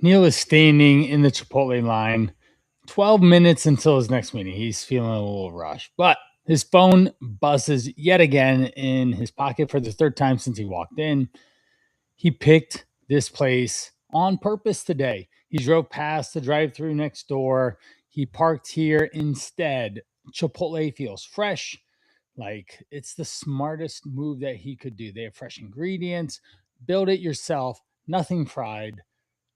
Neil is standing in the Chipotle line 12 minutes until his next meeting. He's feeling a little rushed, but his phone buzzes yet again in his pocket for the third time since he walked in. He picked this place on purpose today. He drove past the drive through next door. He parked here instead. Chipotle feels fresh, like it's the smartest move that he could do. They have fresh ingredients, build it yourself, nothing fried,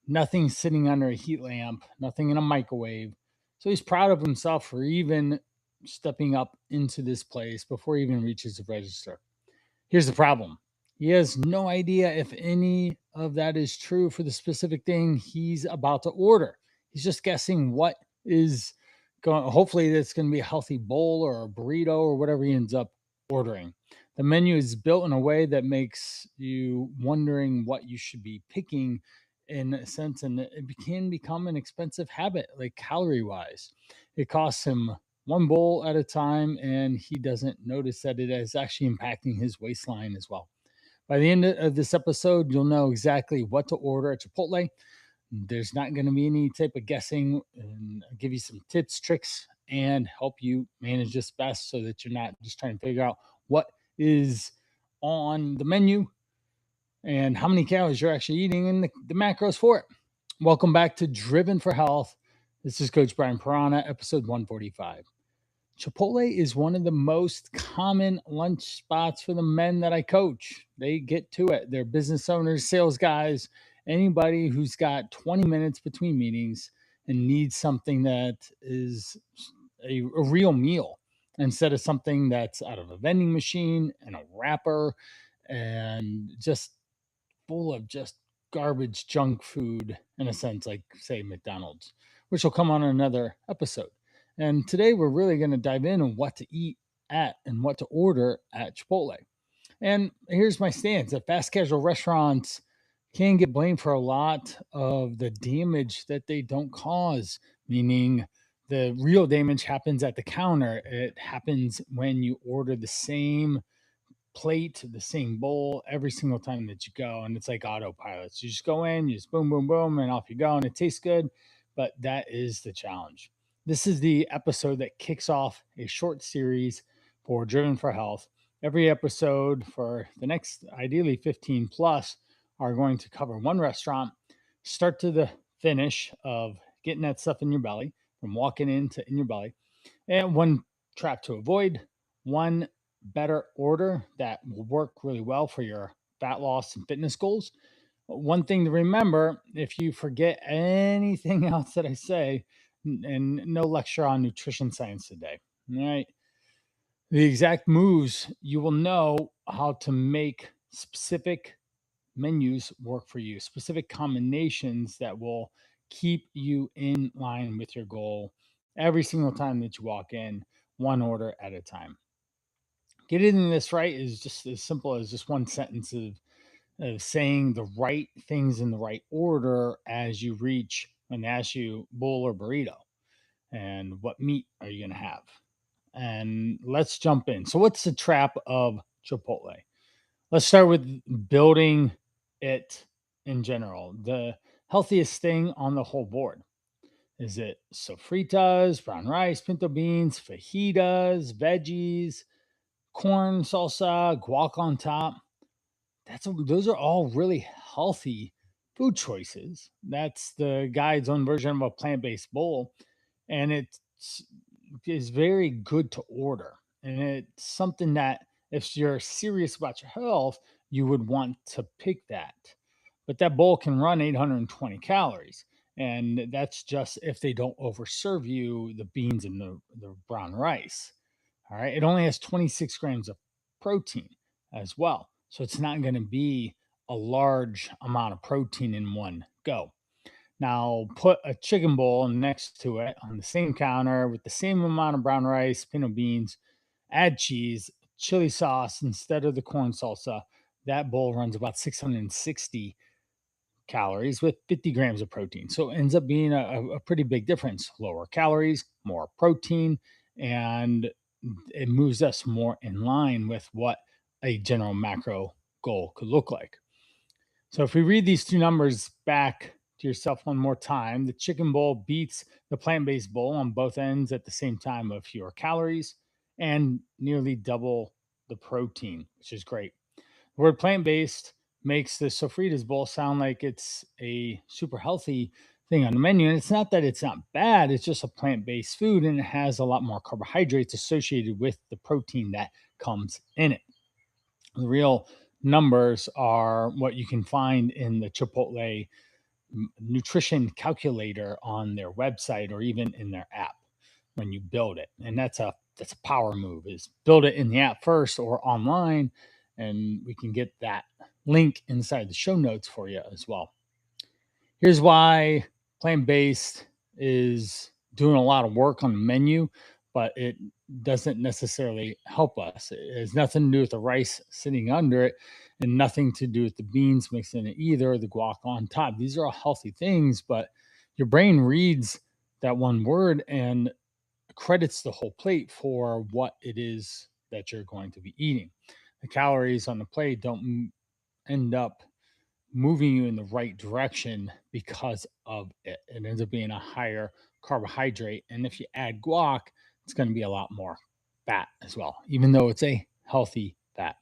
nothing sitting under a heat lamp, nothing in a microwave. So he's proud of himself for even stepping up into this place before he even reaches the register. Here's the problem: he has no idea if any of that is true for the specific thing he's about to order. He's just guessing what is going. Hopefully, that's going to be a healthy bowl or a burrito or whatever he ends up ordering. The menu is built in a way that makes you wondering what you should be picking in a sense, and it can become an expensive habit, like calorie wise. It costs him one bowl at a time, and he doesn't notice that it is actually impacting his waistline as well. By the end of this episode, you'll know exactly what to order at Chipotle. There's not going to be any type of guessing, and I'll give you some tips, tricks, and help you manage this best so that you're not just trying to figure out what is on the menu and how many calories you're actually eating and the macros for it. Welcome back to Driven for Health. This is Coach Brian Piranha, episode 145. Chipotle is one of the most common lunch spots for the men that I coach. They get to it. They're business owners, sales guys, anybody who's got 20 minutes between meetings and needs something that is a real meal instead of something that's out of a vending machine and a wrapper and just full of just garbage junk food in a sense, like say McDonald's, which will come on another episode. And today we're really going to dive in on what to eat at and what to order at Chipotle. And here's my stance: that fast casual restaurants can get blamed for a lot of the damage that they don't cause, meaning the real damage happens at the counter. It happens when you order the same plate, the same bowl every single time that you go. And it's like autopilot. You just go in, you just boom, boom, boom, and off you go. And it tastes good. But that is the challenge. This is the episode that kicks off a short series for Driven for Health. Every episode for the next, ideally 15 plus, are going to cover one restaurant, start to the finish of getting that stuff in your belly, from walking into in your belly, and one trap to avoid, one better order that will work really well for your fat loss and fitness goals. One thing to remember: if you forget anything else that I say, and no lecture on nutrition science today, all right? The exact moves, you will know how to make specific menus work for you, specific combinations that will keep you in line with your goal every single time that you walk in, one order at a time. Getting this right is just as simple as just one sentence of saying the right things in the right order as you reach when they ask you bowl or burrito and what meat are you going to have. And let's jump in. So, what's the trap of Chipotle? Let's start with building it in general. The healthiest thing on the whole board. Is it sofritas, brown rice, pinto beans, fajitas, veggies, corn salsa, guac on top? Those are all really healthy food choices. That's the guide's own version of a plant-based bowl, and is very good to order. And it's something that if you're serious about your health, you would want to pick that. But that bowl can run 820 calories. And that's just if they don't overserve you the beans and the brown rice. All right. It only has 26 grams of protein as well. So it's not going to be a large amount of protein in one go. Now, put a chicken bowl next to it on the same counter with the same amount of brown rice, pinto beans, add cheese, chili sauce instead of the corn salsa. That bowl runs about 660 calories with 50 grams of protein. So it ends up being a pretty big difference. Lower calories, more protein, and it moves us more in line with what a general macro goal could look like. So if we read these two numbers back to yourself one more time. The chicken bowl beats the plant based bowl on both ends at the same time of fewer calories and nearly double the protein, which is great. The word plant based makes the Sofritas bowl sound like it's a super healthy thing on the menu. And it's not that it's not bad, it's just a plant based food and it has a lot more carbohydrates associated with the protein that comes in it. The real numbers are what you can find in the Chipotle nutrition calculator on their website or even in their app when you build it. And that's a power move, is build it in the app first or online, and we can get that link inside the show notes for you as well. Here's why plant-based is doing a lot of work on the menu, but it doesn't necessarily help us. It has nothing to do with the rice sitting under it and nothing to do with the beans mixing it either, or the guac on top. These are all healthy things, but your brain reads that one word and credits the whole plate for what it is that you're going to be eating. The calories on the plate don't end up moving you in the right direction because of it. It ends up being a higher carbohydrate. And if you add guac, it's going to be a lot more fat as well, even though it's a healthy fat.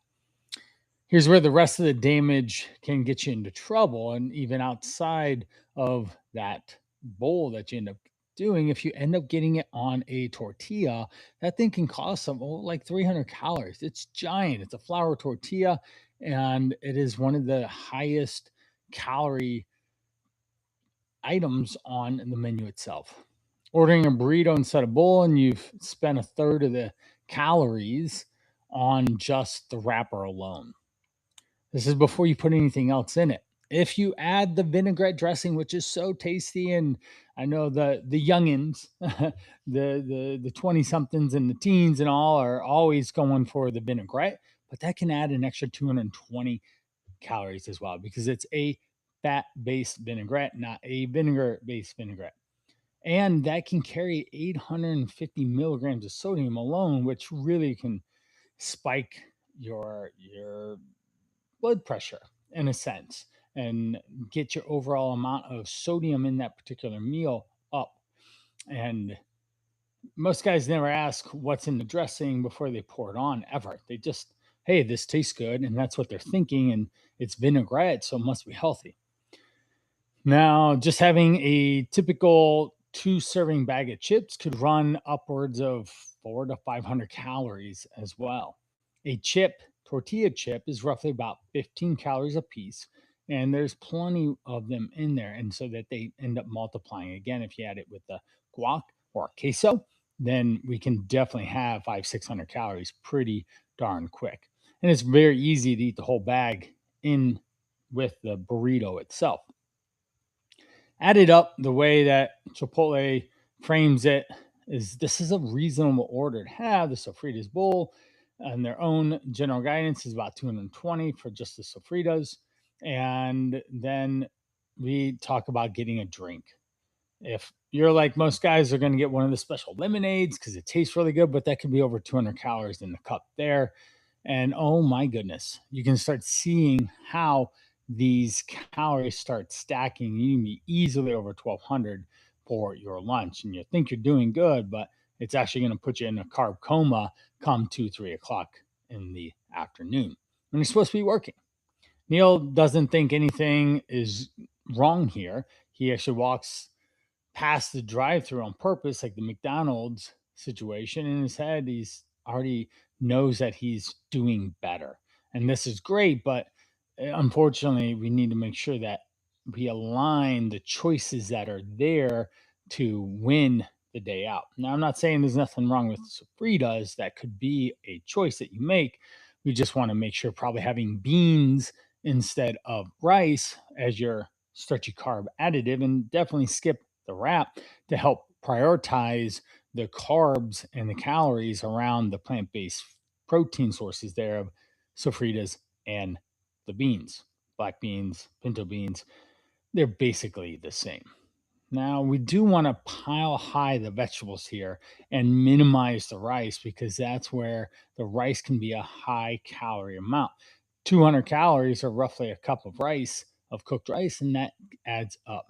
Here's where the rest of the damage can get you into trouble. And even outside of that bowl that you end up doing, if you end up getting it on a tortilla, that thing can cost some like 300 calories. It's giant. It's a flour tortilla, and it is one of the highest calorie items on the menu itself. Ordering a burrito instead of bowl, and you've spent a third of the calories on just the wrapper alone. This is before you put anything else in it. If you add the vinaigrette dressing, which is so tasty, and I know the youngins, the 20 somethings and the teens and all are always going for the vinaigrette, but that can add an extra 220 calories as well because it's a fat based vinaigrette, not a vinegar based vinaigrette. And that can carry 850 milligrams of sodium alone, which really can spike your blood pressure in a sense and get your overall amount of sodium in that particular meal up. And most guys never ask what's in the dressing before they pour it on ever. They just, hey, this tastes good. And that's what they're thinking. And it's vinaigrette, so it must be healthy. Now, just having a typical 2 serving bag of chips could run upwards of 400 to 500 calories as well. A tortilla chip, is roughly about 15 calories a piece, and there's plenty of them in there. And so that they end up multiplying. Again, if you add it with the guac or queso, then we can definitely have 600 calories pretty darn quick. And it's very easy to eat the whole bag in with the burrito itself. Added up the way that Chipotle frames it is this is a reasonable order to have. The Sofritas bowl and their own general guidance is about 220 for just the Sofritas. And then we talk about getting a drink. If you're like most guys are going to get one of the special lemonades because it tastes really good, but that could be over 200 calories in the cup there. And oh my goodness, you can start seeing how these calories start stacking. You can be easily over 1200 for your lunch, and you think you're doing good, but it's actually going to put you in a carb coma come 2, 3 o'clock in the afternoon when you're supposed to be working. Neil doesn't think anything is wrong here. He actually walks past the drive-through on purpose, like the McDonald's situation. In his head, he's already knows that he's doing better, and this is great. But unfortunately, we need to make sure that we align the choices that are there to win the day out. Now, I'm not saying there's nothing wrong with Sofritas. That could be a choice that you make. We just want to make sure probably having beans instead of rice as your starchy carb additive, and definitely skip the wrap to help prioritize the carbs and the calories around the plant-based protein sources there of Sofritas and the beans, black beans, pinto beans. They're basically the same. Now, we do want to pile high the vegetables here and minimize the rice because that's where the rice can be a high calorie amount. 200 calories are roughly a cup of rice, of cooked rice, and that adds up.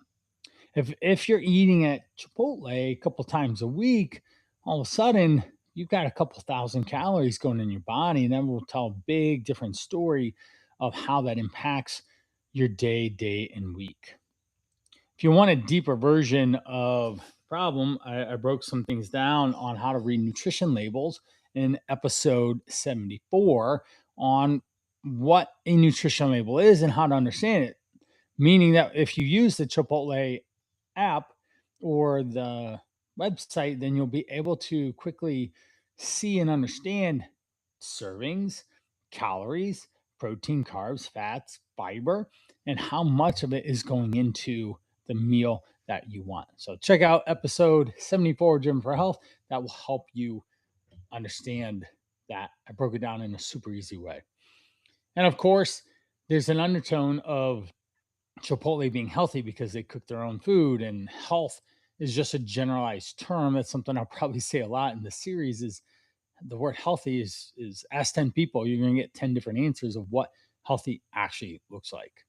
If you're eating at Chipotle a couple times a week, all of a sudden you've got a couple thousand calories going in your body, and that will tell a big different story of how that impacts your day, and week. If you want a deeper version of the problem, I broke some things down on how to read nutrition labels in episode 74 on what a nutrition label is and how to understand it. Meaning that if you use the Chipotle app or the website, then you'll be able to quickly see and understand servings, calories, protein, carbs, fats, fiber, and how much of it is going into the meal that you want. So check out episode 74, Gym for Health. That will help you understand that. I broke it down in a super easy way. And of course, there's an undertone of Chipotle being healthy because they cook their own food, and health is just a generalized term. That's something I'll probably say a lot in the series is the word healthy is ask 10 people, you're going to get 10 different answers of what healthy actually looks like.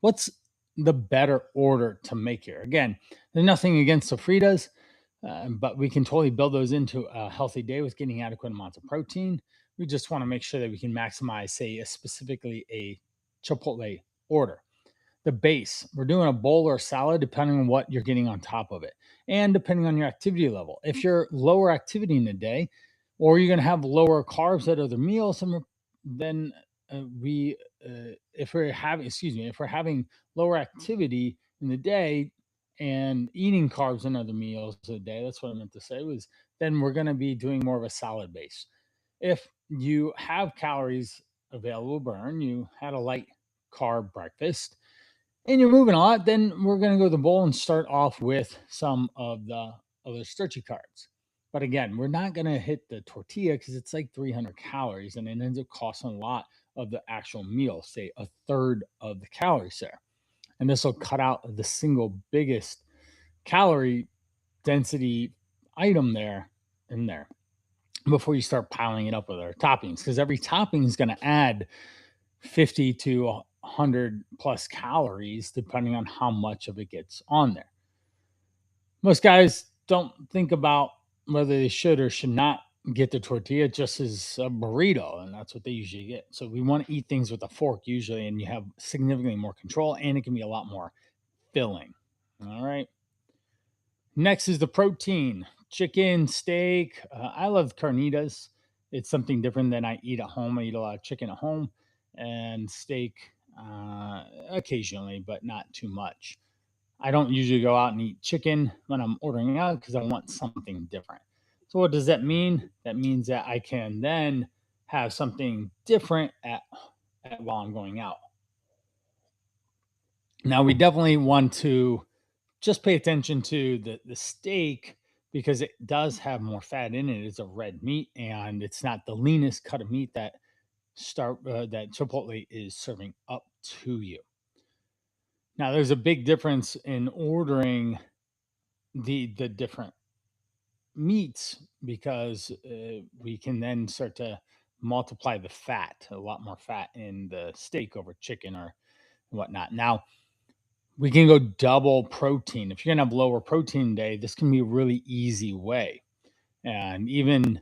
What's the better order to make here? Again, there's nothing against the Fritas, but we can totally build those into a healthy day with getting adequate amounts of protein. We just want to make sure that we can maximize, say, specifically a Chipotle order. The base, we're doing a bowl or a salad depending on what you're getting on top of it and depending on your activity level. If you're lower activity in the day, or you're going to have lower carbs at other meals, then we if we're having if we're having lower activity in the day and eating carbs in other meals a day, that's what I meant to say, was then we're going to be doing more of a salad base. If you have calories available to burn, you had a light carb breakfast, and you're moving a lot, then we're going to go to the bowl and start off with some of the other starchy carbs. But again, we're not going to hit the tortilla because it's like 300 calories and it ends up costing a lot of the actual meal, say a third of the calories there. And this will cut out the single biggest calorie density item there in there before you start piling it up with our toppings, because every topping is going to add 50 to 100 plus calories depending on how much of it gets on there. Most guys don't think about whether they should or should not get the tortilla just as a burrito, and that's what they usually get. So we want to eat things with a fork usually, and you have significantly more control, and it can be a lot more filling. All right. Next is the protein: chicken, steak. I love carnitas. It's something different than I eat at home. I eat a lot of chicken at home and steak occasionally, but not too much. I don't usually go out and eat chicken when I'm ordering out because I want something different. So, what does that mean? That means that I can then have something different while I'm going out. Now, we definitely want to just pay attention to the steak because it does have more fat in it. It's a red meat and it's not the leanest cut of meat that Chipotle is serving up to you. Now, there's a big difference in ordering the different meats because we can then start to multiply the fat, a lot more fat in the steak over chicken or whatnot. Now, we can go double protein. If you're gonna have lower protein day, this can be a really easy way. And even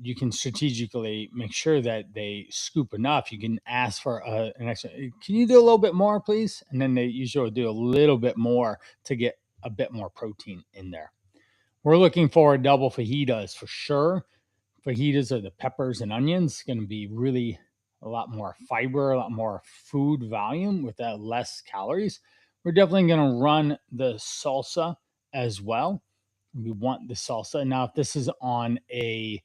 you can strategically make sure that they scoop enough. You can ask for an extra. Can you do a little bit more, please? And then they usually do a little bit more to get a bit more protein in there. We're looking for double fajitas for sure. Fajitas are the peppers and onions. Going to be really a lot more fiber, a lot more food volume with that less calories. We're definitely going to run the salsa as well. We want the salsa. Now, if this is on a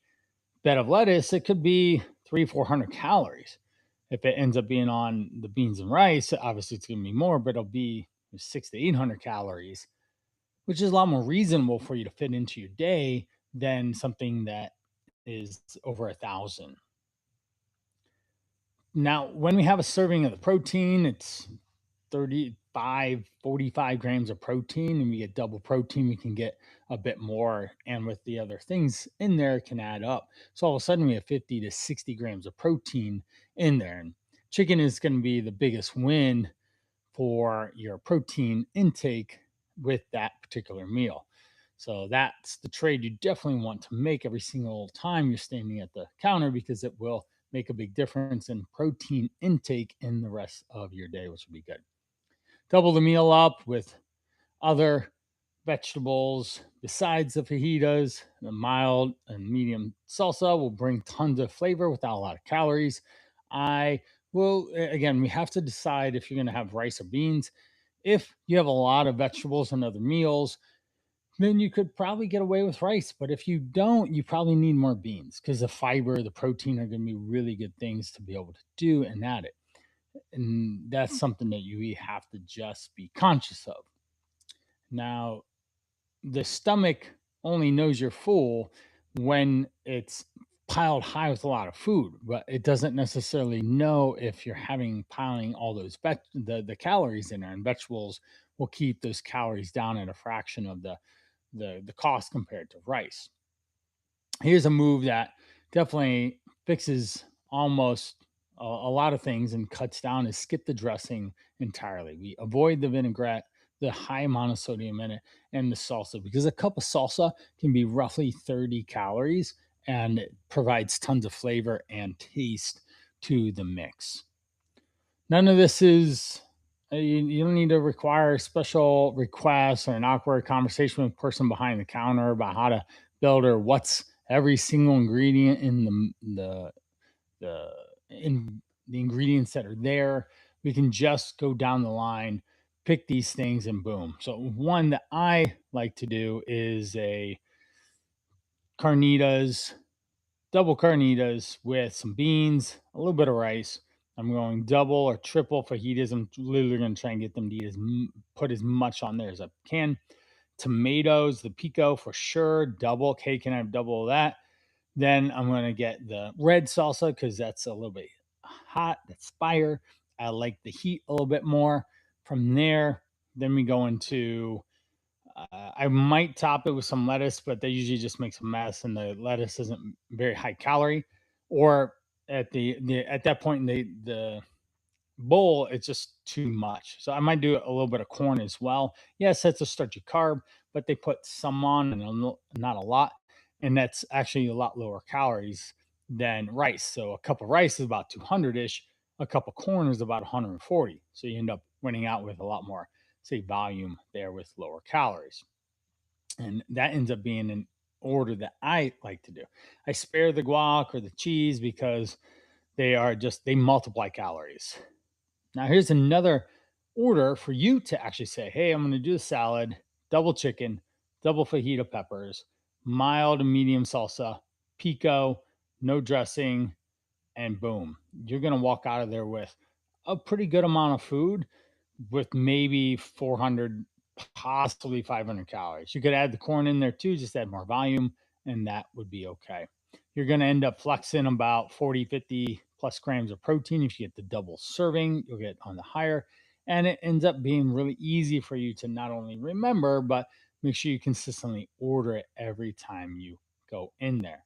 bed of lettuce, it could be 400 calories. If it ends up being on the beans and rice, obviously it's going to be more, but it'll be 600 to 800 calories, which is a lot more reasonable for you to fit into your day than something that is over 1,000. Now, when we have a serving of the protein, it's 35, 45 grams of protein, and we get double protein, we can get a bit more. And with the other things in there, it can add up. So all of a sudden, we have 50 to 60 grams of protein in there. And chicken is going to be the biggest win for your protein intake with that particular meal. So that's the trade you definitely want to make every single time you're standing at the counter, because it will make a big difference in protein intake in the rest of your day, which will be good. Double the meal up with other vegetables besides the fajitas. The mild and medium salsa will bring tons of flavor without a lot of calories. I will, again, we have to decide if you're going to have rice or beans. If you have a lot of vegetables and other meals, then you could probably get away with rice. But if you don't, you probably need more beans, because the fiber, the protein are going to be really good things to be able to do and add it. And that's something that you have to just be conscious of. Now, the stomach only knows you're full when it's piled high with a lot of food, but it doesn't necessarily know if you're having piling all those the calories in there. And vegetables will keep those calories down at a fraction of the cost compared to rice. Here's a move that definitely fixes almost a lot of things and cuts down is skip the dressing entirely. We avoid the vinaigrette, the high amount of sodium in it, and the salsa, because a cup of salsa can be roughly 30 calories and it provides tons of flavor and taste to the mix. None of this is you don't need to require a special request or an awkward conversation with the person behind the counter about how to build or what's every single ingredient in the in the ingredients that are there. We can just go down the line, pick these things, and boom. So one that I like to do is a carnitas, double carnitas with some beans, a little bit of rice. I'm going double or triple fajitas. I'm literally going to try and get them to eat put as much on there as I can. Tomatoes, the pico for sure, double. Okay, can I have double of that? Then I'm going to get the red salsa because that's a little bit hot. That's fire. I like the heat a little bit more. From there, then we go into I might top it with some lettuce, but that usually just makes a mess, and the lettuce isn't very high calorie. Or at at that point in the bowl, it's just too much. So I might do a little bit of corn as well. Yes, that's a starchy carb, but they put some on and not a lot, and that's actually a lot lower calories than rice. So a cup of rice is about 200 ish. A cup of corn is about 140. So you end up winning out with a lot more, say, volume there with lower calories. And that ends up being an order that I like to do. I spare the guac or the cheese because they multiply calories. Now, here's another order for you to actually say, hey, I'm going to do a salad, double chicken, double fajita peppers, mild and medium salsa, pico, no dressing, and boom. You're going to walk out of there with a pretty good amount of food with maybe 400, possibly 500 calories. You could add the corn in there too, just add more volume, and that would be okay. You're going to end up flexing about 40, 50 plus grams of protein. If you get the double serving, you'll get on the higher. And it ends up being really easy for you to not only remember, but make sure you consistently order it every time you go in there.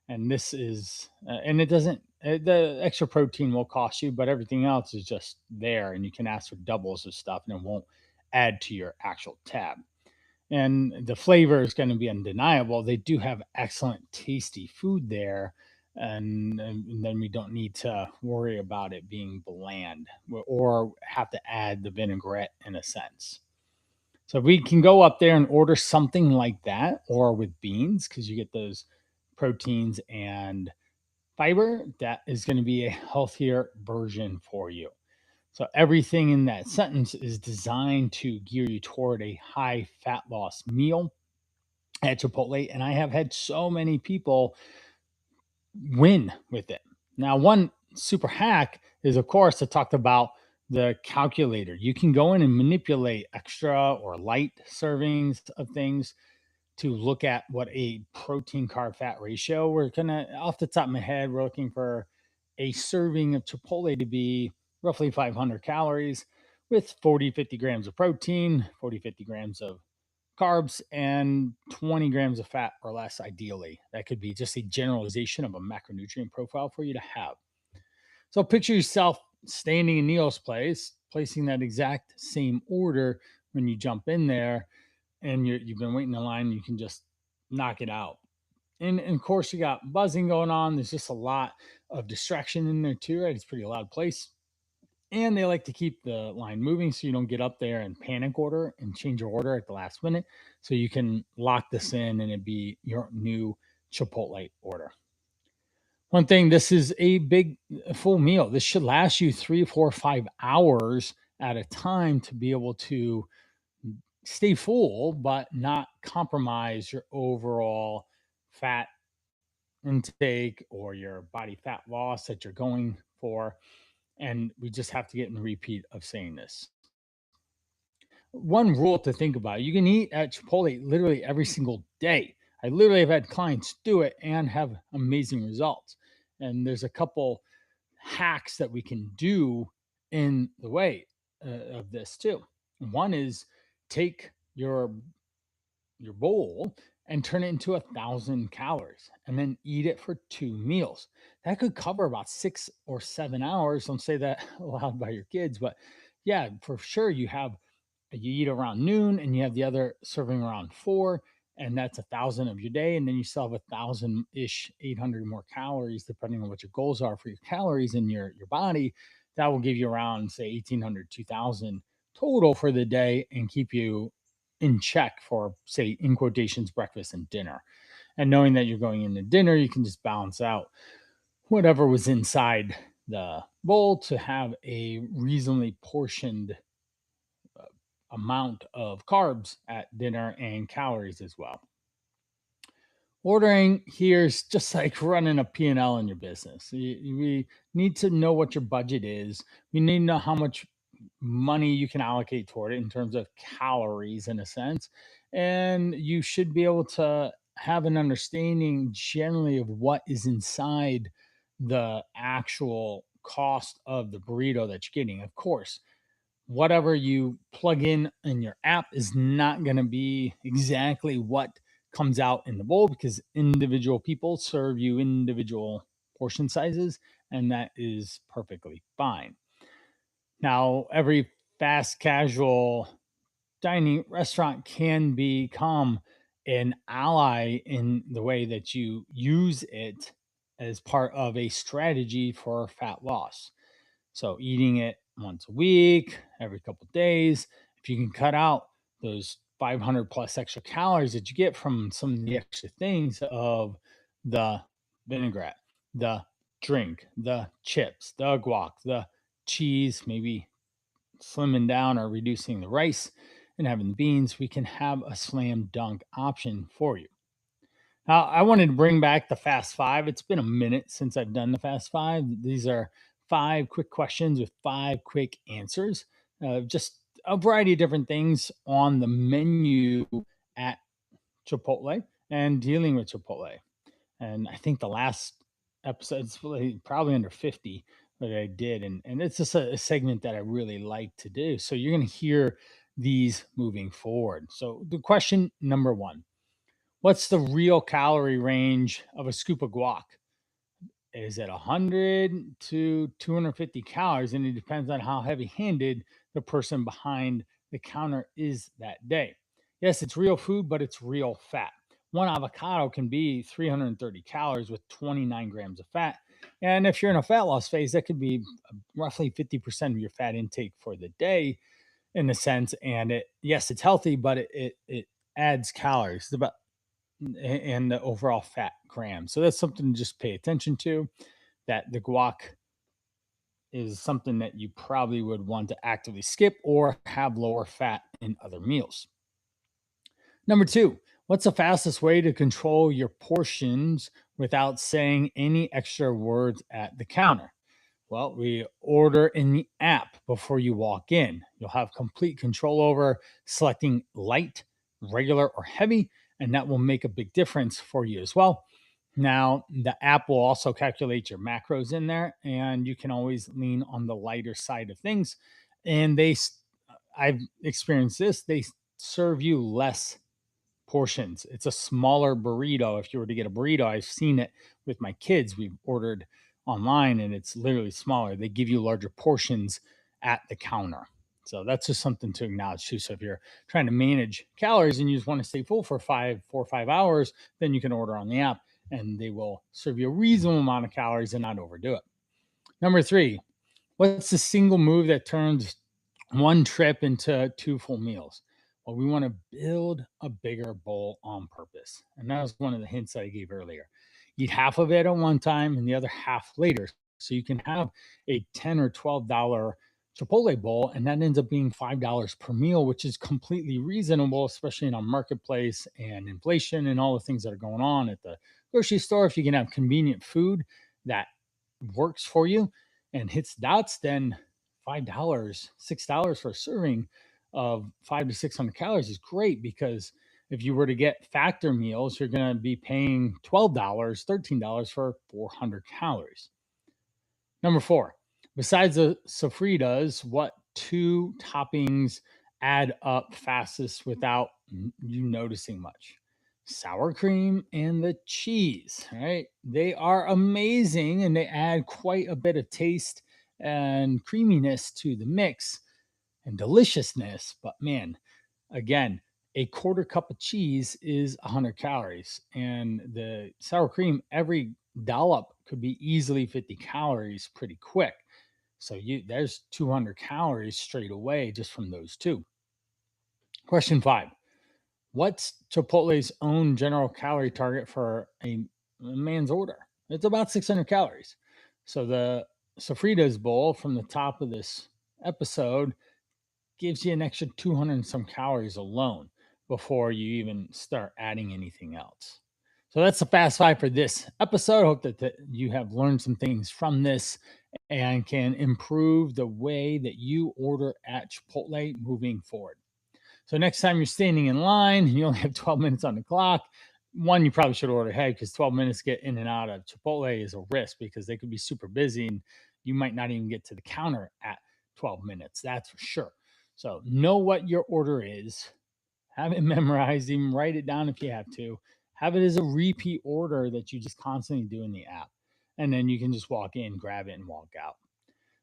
And this is and it doesn't the extra protein will cost you, but everything else is just there, and you can ask for doubles of stuff and it won't add to your actual tab. And the flavor is going to be undeniable. They do have excellent tasty food there, and then we don't need to worry about it being bland or have to add the vinaigrette in a sense. So we can go up there and order something like that, or with beans, because you get those proteins and fiber. That is going to be a healthier version for you. So everything in that sentence is designed to gear you toward a high fat loss meal at Chipotle. And I have had so many people win with it. Now, one super hack is, of course, I talked about the calculator. You can go in and manipulate extra or light servings of things to look at what a protein carb fat ratio. We're gonna, off the top of my head, we're looking for a serving of Chipotle to be roughly 500 calories with 40, 50 grams of protein, 40, 50 grams of carbs, and 20 grams of fat or less, ideally. That could be just a generalization of a macronutrient profile for you to have. So picture yourself standing in Neil's place, placing that exact same order when you jump in there and you've been waiting in line, you can just knock it out. And of course, you got buzzing going on. There's just a lot of distraction in there too, right? It's a pretty loud place. And they like to keep the line moving so you don't get up there and panic order and change your order at the last minute. So you can lock this in and it be your new Chipotle order. One thing, this is a big full meal. This should last you 3, 4, 5 hours at a time to be able to stay full, but not compromise your overall fat intake or your body fat loss that you're going for. And we just have to get in the repeat of saying this. One rule to think about, you can eat at Chipotle literally every single day. I literally have had clients do it and have amazing results. And there's a couple hacks that we can do in the way of this too. One is take your bowl and turn it into 1,000 calories and then eat it for 2 meals. That could cover about 6 or 7 hours. Don't say that aloud by your kids, but yeah, for sure you eat around noon and you have the other serving around 4, and that's 1,000 of your day, and then you still have 1,000 ish, 800 more calories depending on what your goals are for your calories in your body. That will give you around say 1,800, 2,000 total for the day and keep you in check for say in quotations breakfast and dinner. And knowing that you're going into dinner, you can just balance out whatever was inside the bowl to have a reasonably portioned amount of carbs at dinner and calories as well. Ordering here is just like running a P&L in your business. We need to know what your budget is. We need to know how much money you can allocate toward it in terms of calories, in a sense. And you should be able to have an understanding generally of what is inside the actual cost of the burrito that you're getting. Of course, whatever you plug in your app is not going to be exactly what comes out in the bowl because individual people serve you individual portion sizes, and that is perfectly fine. Now, every fast casual dining restaurant can become an ally in the way that you use it as part of a strategy for fat loss. So eating it once a week, every couple of days, if you can cut out those 500 plus extra calories that you get from some of the extra things of the vinaigrette, the drink, the chips, the guac, the cheese, maybe slimming down or reducing the rice and having the beans, we can have a slam dunk option for you. Now, I wanted to bring back the Fast Five. It's been a minute since I've done the Fast Five. These are 5 quick questions with 5 quick answers, just a variety of different things on the menu at Chipotle and dealing with Chipotle. And I think the last episode's probably under 50 that I did. And it's just a segment that I really like to do. So you're going to hear these moving forward. So the question number one, what's the real calorie range of a scoop of guac? Is it 100 to 250 calories? And it depends on how heavy handed the person behind the counter is that day. Yes, it's real food, but it's real fat. One avocado can be 330 calories with 29 grams of fat. And if you're in a fat loss phase, that could be roughly 50% of your fat intake for the day in a sense. And yes, it's healthy, but it adds calories. It's about and the overall fat grams. So that's something to just pay attention to. That the guac is something that you probably would want to actively skip or have lower fat in other meals. Number two, what's the fastest way to control your portions without saying any extra words at the counter? Well, we order in the app before you walk in. You'll have complete control over selecting light, regular, or heavy, and that will make a big difference for you as well. Now, the app will also calculate your macros in there, and you can always lean on the lighter side of things. And I've experienced this, they serve you less portions. It's a smaller burrito. If you were to get a burrito, I've seen it with my kids. We've ordered online and it's literally smaller. They give you larger portions at the counter. So that's just something to acknowledge too. So if you're trying to manage calories and you just want to stay full for 4 or 5 hours, then you can order on the app and they will serve you a reasonable amount of calories and not overdo it. Number three, what's the single move that turns one trip into two full meals? Well, we want to build a bigger bowl on purpose. And that was one of the hints that I gave earlier. Eat half of it at one time and the other half later. So you can have a $10 or $12 Chipotle bowl, and that ends up being $5 per meal, which is completely reasonable, especially in our marketplace and inflation and all the things that are going on at the grocery store. If you can have convenient food that works for you and hits dots, then $5, $6 for a serving of 500 to 600 calories is great, because if you were to get factor meals, you're going to be paying $12, $13 for 400 calories. Number four, besides the sofritas, what two toppings add up fastest without you noticing much? Sour cream and the cheese, right? They are amazing and they add quite a bit of taste and creaminess to the mix and deliciousness. But man, again, a quarter cup of cheese is 100 calories, and the sour cream, every dollop could be easily 50 calories pretty quick. So there's 200 calories straight away just from those two. Question five, what's Chipotle's own general calorie target for a man's order? It's about 600 calories. So the Sofritas bowl from the top of this episode gives you an extra 200 and some calories alone before you even start adding anything else. So that's the fast five for this episode. Hope that you have learned some things from this and can improve the way that you order at Chipotle moving forward. So next time you're standing in line and you only have 12 minutes on the clock, one, you probably should order ahead, because 12 minutes get in and out of Chipotle is a risk, because they could be super busy and you might not even get to the counter at 12 minutes. That's for sure. So know what your order is, have it memorized, even write it down if you have to. Have it as a repeat order that you just constantly do in the app. And then you can just walk in, grab it, and walk out.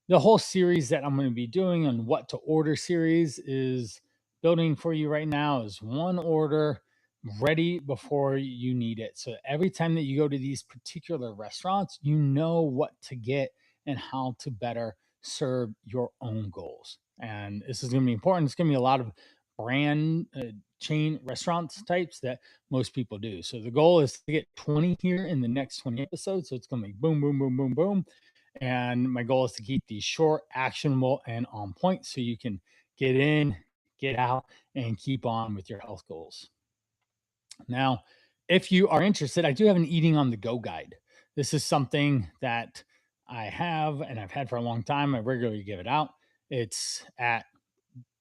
The whole series that I'm going to be doing on what to order series is building for you right now is one order ready before you need it. So every time that you go to these particular restaurants, you know what to get and how to better serve your own goals. And this is going to be important. It's going to be a lot of brand chain restaurants types that most people do. So the goal is to get 20 here in the next 20 episodes. So it's going to be boom, boom, boom, boom, boom. And my goal is to keep these short, actionable, and on point so you can get in, get out, and keep on with your health goals. Now, if you are interested, I do have an eating on the go guide. This is something that I have and I've had for a long time. I regularly give it out. It's at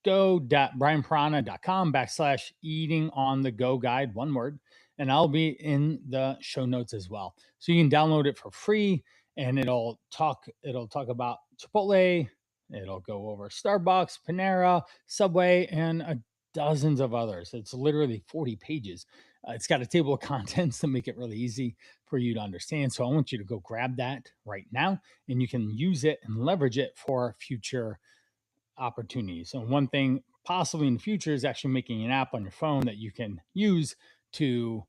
go.brianprana.com/eating on the go guide, one word. And I'll be in the show notes as well. So you can download it for free, and it'll talk about Chipotle. It'll go over Starbucks, Panera, Subway, and dozens of others. It's literally 40 pages. It's got a table of contents to make it really easy for you to understand. So I want you to go grab that right now, and you can use it and leverage it for future opportunities. And one thing possibly in the future is actually making an app on your phone that you can use to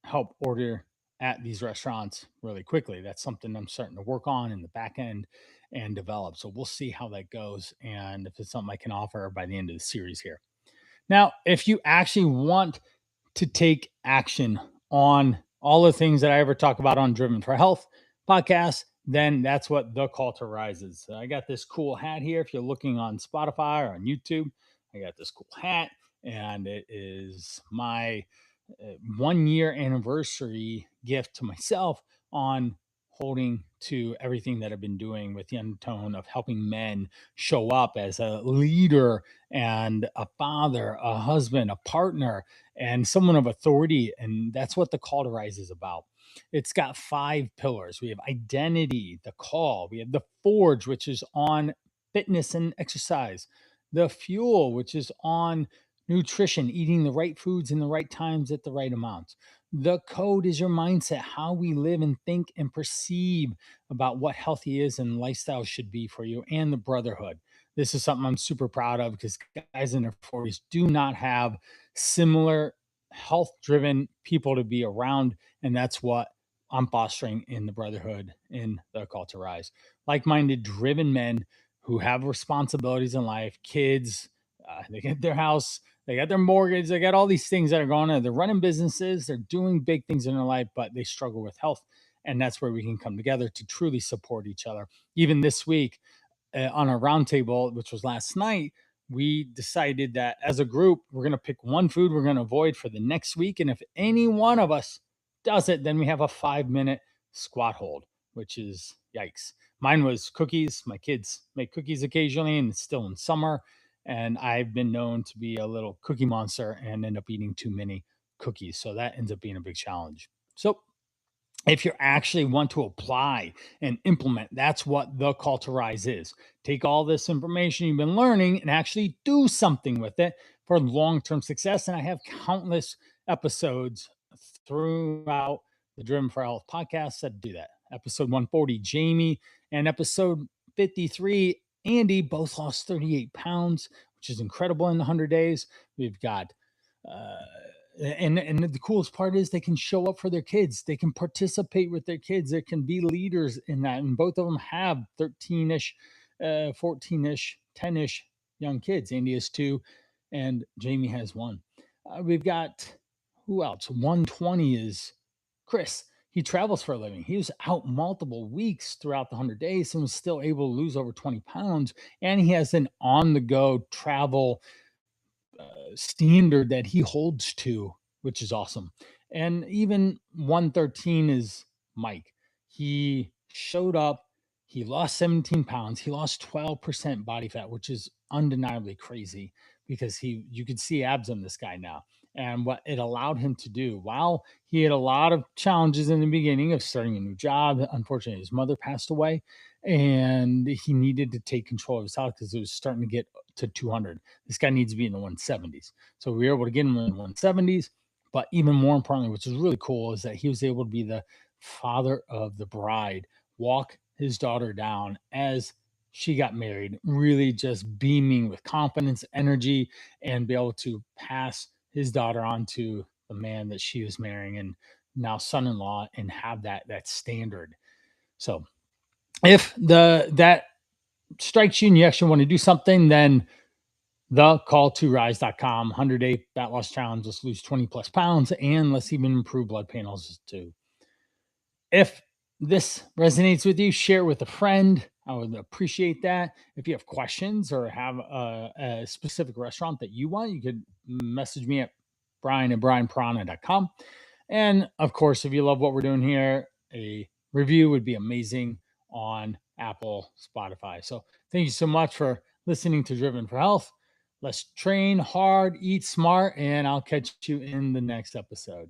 help order at these restaurants really quickly. That's something I'm starting to work on in the back end and develop. So we'll see how that goes and if it's something I can offer by the end of the series here. Now, if you actually want to take action on all the things that I ever talk about on Driven for Health podcast, then that's what the call to rise is. I got this cool hat here. If you're looking on Spotify or on YouTube, I got this cool hat, and it is my 1 year anniversary gift to myself on holding to everything that I've been doing with the undertone of helping men show up as a leader and a father, a husband, a partner, and someone of authority. And that's what the call to rise is about. It's got 5 pillars. We have identity, the call, we have the forge, which is on fitness and exercise, the fuel, which is on nutrition, eating the right foods in the right times at the right amounts. The code is your mindset, how we live and think and perceive about what healthy is and lifestyle should be for you, and the brotherhood. this is something I'm super proud of because guys in their 40s do not have similar health driven people to be around. And that's what I'm fostering in the brotherhood in the Call to Rise. Like minded, driven men who have responsibilities in life, kids, they get their house, they got their mortgage, they got all these things that are going on. They're running businesses, they're doing big things in their life, but they struggle with health. And that's where we can come together to truly support each other. Even this week, on our roundtable, which was last night, we decided that as a group, we're going to pick one food we're going to avoid for the next week. And if any one of us does it, then we have a 5 minute squat hold, which is yikes. Mine was cookies. My kids make cookies occasionally, and it's still in summer. And I've been known to be a little cookie monster and end up eating too many cookies. So that ends up being a big challenge. So if you actually want to apply and implement, that's what the Call to Rise is. Take all this information you've been learning and actually do something with it for long term success. And I have countless episodes throughout the Driven for Health podcast that do that. Episode 140, Jamie, and episode 53, Andy, both lost 38 pounds, which is incredible in 100 days. We've got uh, and the coolest part is they can show up for their kids. They can participate with their kids. They can be leaders in that. And both of them have 13-ish, 14-ish, 10-ish young kids. Andy has two, and Jamie has one. We've got who else? 120 is Chris. He travels for a living. He was out multiple weeks throughout the 100 days and was still able to lose over 20 pounds. And he has an on the go travel standard that he holds to, which is awesome. And even 113 is Mike. He showed up, he lost 17 pounds, he lost 12% body fat, which is undeniably crazy because you could see abs on this guy now. And what it allowed him to do, while he had a lot of challenges in the beginning of starting a new job, unfortunately, his mother passed away and he needed to take control of his health because it was starting to get to 200. This guy needs to be in the 170s. So we were able to get him in the 170s. But even more importantly, which is really cool, is that he was able to be the father of the bride, walk his daughter down as she got married, really just beaming with confidence, energy, and be able to pass his daughter on to the man that she was marrying and now son-in-law and have that standard. So if that strikes you and you actually want to do something, then thecall2rise.com 100-day fat loss challenge. Let's lose 20 plus pounds and let's even improve blood panels too. If this resonates with you, share it with a friend. I would appreciate that. If you have questions or have a specific restaurant that you want, you could message me at brian@brianprana.com. And of course, if you love what we're doing here, a review would be amazing on Apple, Spotify. So thank you so much for listening to Driven for Health. Let's train hard, eat smart, and I'll catch you in the next episode.